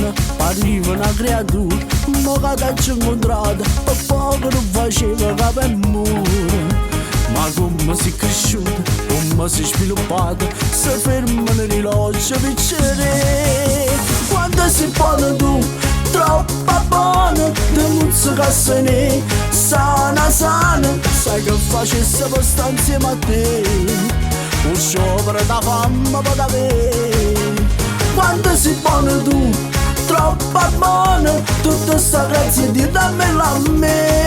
vent'anni pareva una creatura, ma che ti ho incontrato e poco non faceva capo e muro. Ma come si è cresciuto, come si è sviluppato, si ferma nell'orologio piccere. Quando si pone tu, troppa buona, ti muzzica se ne sana sana, sai che facesse per stare insieme a te, un sciopero da fame per avere. Quando si pone tu, troppa buona, tutta sta grazia di dammela a me.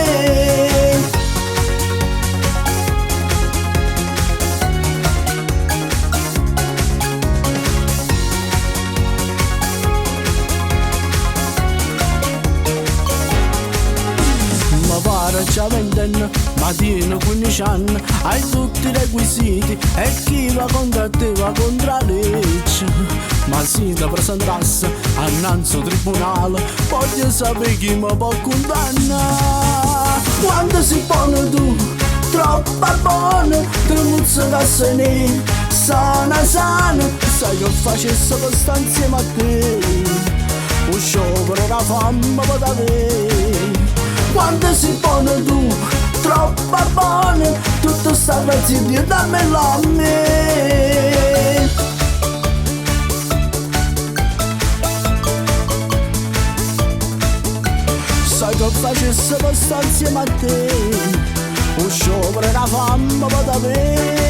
C'ha 20 anni, ma tiene 15 anni, hai tutti i requisiti e chi va contro te va contro la legge. Ma se ti presentasse annanzi al tribunale, voglio sapere chi mi può condannare. Quando si pone tu, troppa buona, ti muzzica se ne sana sana, sai che facesse per stare insieme a te, un sciopero da fame per avere. Quando si pone tu, troppa buona, tutta sta grazia di dammela a me. Sai che facesse per stare insieme a te, un sciopero da fame per avere.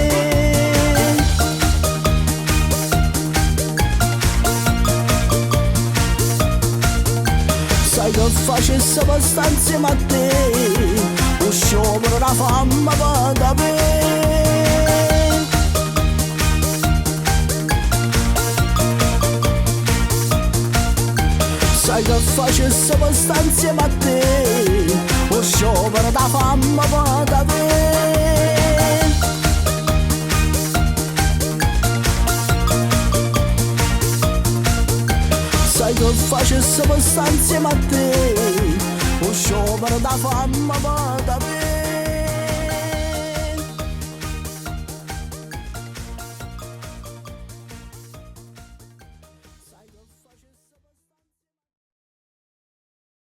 Sai che facesse per stare insieme a te, un sciopero da fame per avere. Sai che facesse per stare insieme a te, un sciopero da fame per avere. Sai che facesse per stare insieme a te, un sciopero da fame per avere.